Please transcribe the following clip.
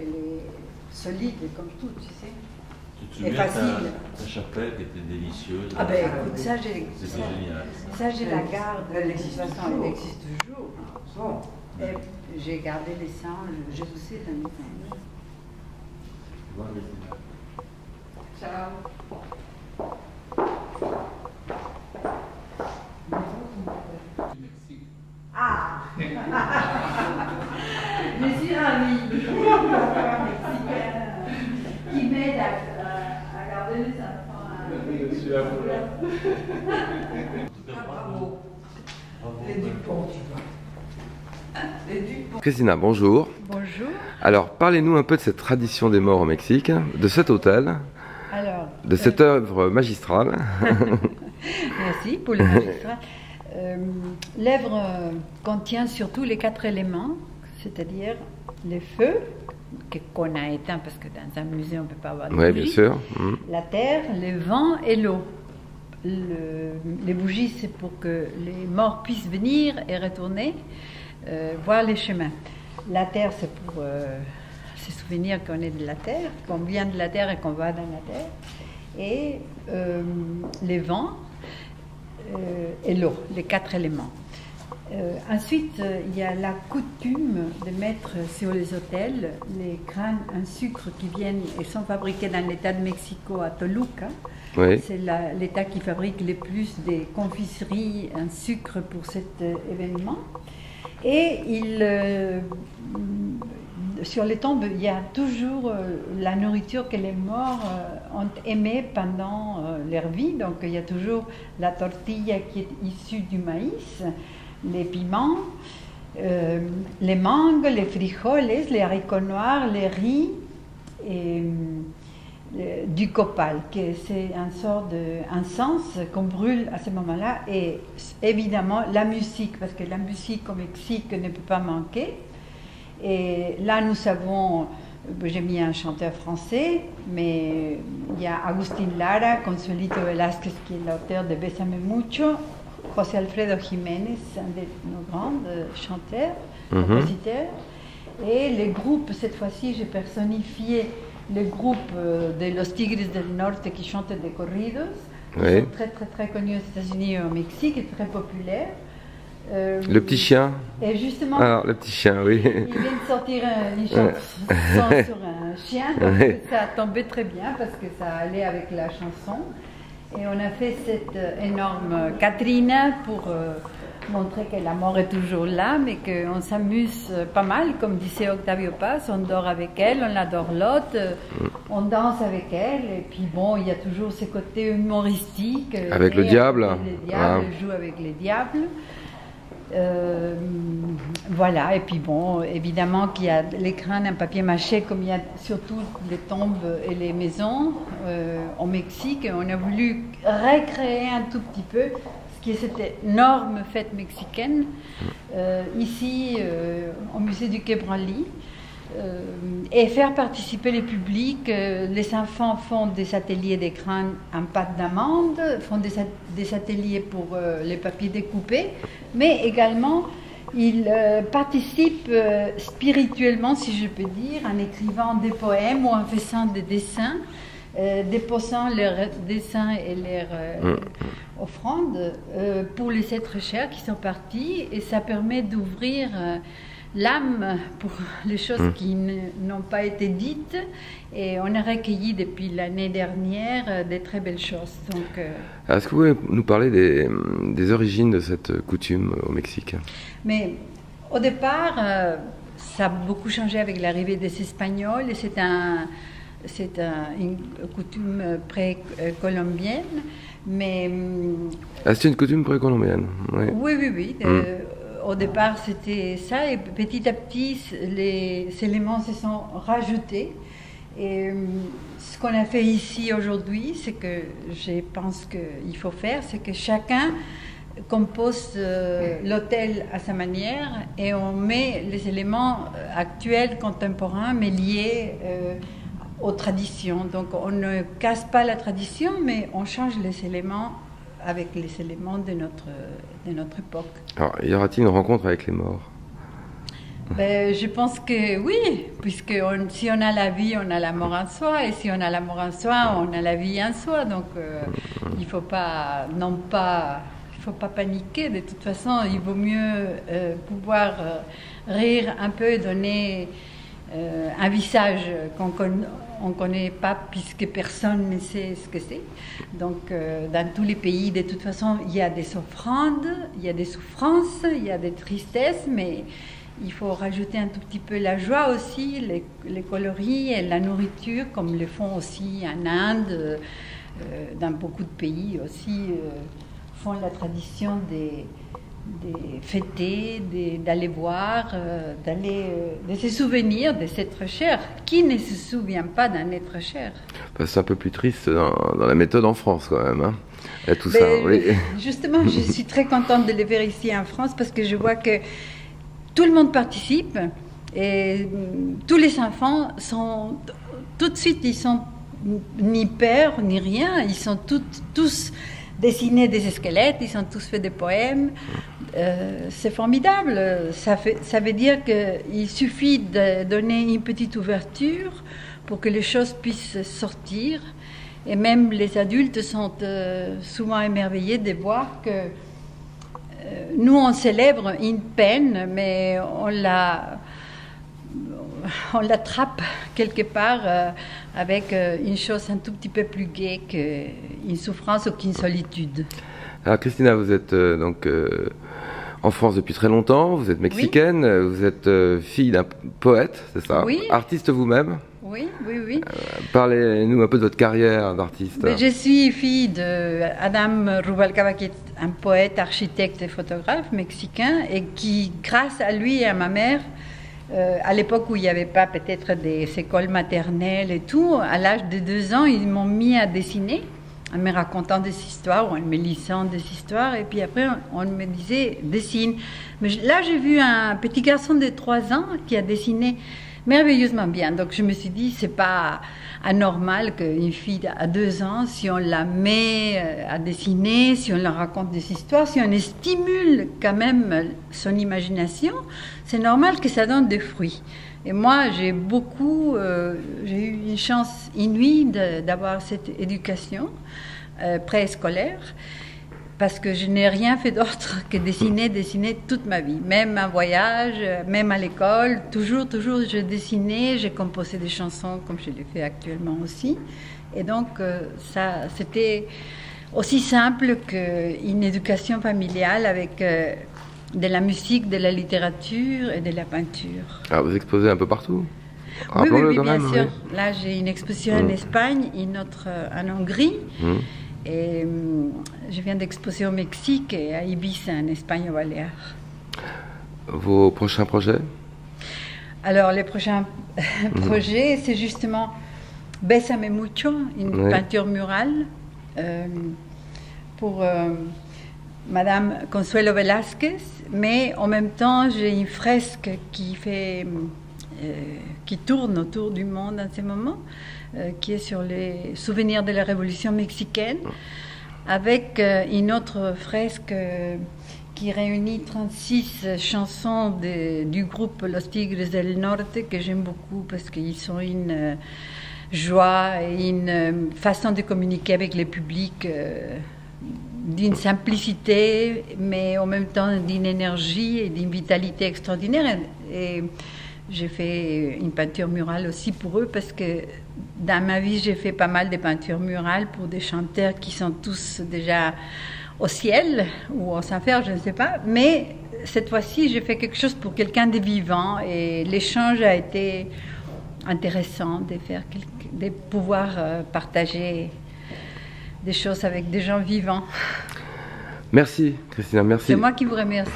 elle est solide comme tout, tu sais. Tu te Et souviens facile. ta chapelle qui était délicieuse? Ah ben écoute, ça C'était génial. je la garde. De toute façon, elle existe toujours. Bon. Et j'ai gardé les sangs, je vous sais dans mes mains. Ciao. Ah. Je suis ravie. Qui m'aide à garder les enfants. Je suis à vous là. Bravo. Les Dupont, tu vois. Les Dupont. Christina, bonjour. Bonjour. Alors, parlez-nous un peu de cette tradition des morts au Mexique, de cet hôtel, Alors, de cette œuvre magistrale. merci pour le magistrat. L'œuvre contient surtout les 4 éléments, c'est-à-dire les feux, qu'on a éteints parce que dans un musée on ne peut pas avoir de Oui, bougies, bien sûr. la terre, le vent et l'eau. Les bougies, c'est pour que les morts puissent venir et retourner voir les chemins. La terre, c'est pour se souvenir qu'on est de la terre, qu'on vient de la terre et qu'on va dans la terre. Et les vents et l'eau, les 4 éléments. Ensuite, il y a la coutume de mettre sur les hôtels les crânes en sucre qui viennent et sont fabriqués dans l'État de Mexico à Toluca. Oui. C'est l'État qui fabrique le plus des confiseries en sucre pour cet événement. Et sur les tombes, il y a toujours la nourriture que les morts ont aimée pendant leur vie. Donc il y a toujours la tortilla qui est issue du maïs, les piments, les mangues, les frijoles, les haricots noirs, les riz et du copal, que c'est une sorte d'encens qu'on brûle à ce moment-là. Et évidemment la musique, parce que la musique au Mexique ne peut pas manquer. Et là, nous savons, j'ai mis un chanteur français, mais il y a Agustín Lara, Consuelito Velázquez, qui est l'auteur de Bésame Mucho, José Alfredo Jiménez, un de nos grands chanteurs, compositeurs. Et les groupes, cette fois-ci, j'ai personnifié le groupe de Los Tigres del Norte qui chantent des corridos, qui sont très, très, très connus aux États-Unis et au Mexique, et très populaires. Le petit chien. Et justement, alors, le petit chien, oui. Il vient de sortir une chanson sur un chien, donc ça a tombé très bien parce que ça allait avec la chanson. Et on a fait cette énorme Catrina pour montrer que la mort est toujours là, mais qu'on s'amuse pas mal, comme disait Octavio Paz, on dort avec elle, on la dorlote, on danse avec elle, et puis bon, il y a toujours ce côté humoristique. Avec le diable. Les diables, elle joue avec les diables. Voilà, et puis bon, évidemment qu'il y a les crânes en papier mâché, comme il y a surtout les tombes et les maisons au Mexique. On a voulu recréer un tout petit peu ce qui est cette énorme fête mexicaine ici au musée du Quai Branly. Et faire participer le public. Les enfants font des ateliers des crânes en pâte d'amande, font des ateliers pour les papiers découpés, mais également ils participent spirituellement, si je peux dire, en écrivant des poèmes ou en faisant des dessins, déposant leurs dessins et leurs offrandes pour les êtres chers qui sont partis, et ça permet d'ouvrir l'âme pour les choses qui n'ont pas été dites, et on a recueilli depuis l'année dernière des très belles choses. Est-ce que vous pouvez nous parler des origines de cette coutume au Mexique? Mais au départ, ça a beaucoup changé avec l'arrivée des Espagnols, et c'est une coutume précolombienne, mais... c'est une coutume précolombienne? Oui, oui, oui. Au départ, c'était ça, et petit à petit, les éléments se sont rajoutés. Et ce qu'on a fait ici aujourd'hui, c'est que je pense qu'il faut faire, c'est que chacun compose l'hôtel à sa manière, et on met les éléments actuels, contemporains, mais liés aux traditions. Donc on ne casse pas la tradition, mais on change les éléments avec les éléments de notre époque. Alors, y aura-t-il une rencontre avec les morts? Ben, je pense que oui, puisque si on a la vie, on a la mort en soi, et si on a la mort en soi, on a la vie en soi. Donc il faut pas paniquer. De toute façon, il vaut mieux pouvoir rire un peu, donner un visage qu'on ne connaît pas puisque personne ne sait ce que c'est. Donc dans tous les pays, de toute façon, il y a des offrandes, il y a des souffrances, il y a des tristesses, mais il faut rajouter un tout petit peu la joie aussi, les coloris et la nourriture, comme le font aussi en Inde, dans beaucoup de pays aussi, font la tradition des fêter, d'aller voir, de se souvenir de cet être cher. Qui ne se souvient pas d'un être cher? C'est un peu plus triste dans la méthode en France quand même. Hein. Il y a tout ça, oui. Justement, je suis très contente de le faire ici en France parce que je vois que tout le monde participe et tous les enfants sont tout de suite, ils sont ni pères ni rien, ils sont tous dessinés des squelettes, ils ont tous fait des poèmes. C'est formidable. Ça veut dire qu'il suffit de donner une petite ouverture pour que les choses puissent sortir. Et même les adultes sont souvent émerveillés de voir que nous, on célèbre une peine, mais on l'attrape quelque part avec une chose un tout petit peu plus gaie qu'une souffrance ou qu'une solitude. Alors Christina, vous êtes donc en France depuis très longtemps, vous êtes mexicaine, oui. Vous êtes fille d'un poète, c'est ça? Oui. Artiste vous-même? Oui, oui, oui. Parlez-nous un peu de votre carrière d'artiste. Je suis fille d'Adam Rubalcaba, qui est un poète, architecte et photographe mexicain, et qui, grâce à lui et à ma mère, à l'époque où il n'y avait pas peut-être des écoles maternelles et tout, à l'âge de 2 ans, ils m'ont mis à dessiner, en me racontant des histoires ou en me lisant des histoires, et puis après on me disait dessine. Mais là j'ai vu un petit garçon de 3 ans qui a dessiné merveilleusement bien, donc je me suis dit c'est pas anormal qu'une fille à 2 ans, si on la met à dessiner, si on la raconte des histoires, si on stimule quand même son imagination, c'est normal que ça donne des fruits. Et moi, j'ai eu une chance inouïe d'avoir cette éducation préscolaire, parce que je n'ai rien fait d'autre que dessiner toute ma vie. Même en voyage, même à l'école, toujours, je dessinais, j'ai composé des chansons comme je le fais actuellement aussi. Et donc, ça, c'était aussi simple qu'une éducation familiale avec de la musique, de la littérature et de la peinture. Alors, vous exposez un peu partout? Oui, bien sûr. Oui. Là, j'ai une exposition en Espagne, une autre en Hongrie. Et je viens d'exposer au Mexique et à Ibiza, en Espagne, aux Baléares. Vos prochains projets? Alors, les prochains projets, c'est justement Bésame Mucho, une peinture murale pour Madame Consuelo Velázquez, mais en même temps, j'ai une fresque qui tourne autour du monde en ce moment, qui est sur les souvenirs de la Révolution mexicaine, avec une autre fresque qui réunit 36 chansons du groupe Los Tigres del Norte, que j'aime beaucoup parce qu'ils ont une joie et une façon de communiquer avec le public d'une simplicité, mais en même temps d'une énergie et d'une vitalité extraordinaire. Et j'ai fait une peinture murale aussi pour eux, parce que dans ma vie, j'ai fait pas mal de peintures murales pour des chanteurs qui sont tous déjà au ciel ou aux enfers, je ne sais pas. Mais cette fois-ci, j'ai fait quelque chose pour quelqu'un de vivant, et l'échange a été intéressant de pouvoir partager des choses avec des gens vivants. Merci, Christina, merci. C'est moi qui vous remercie.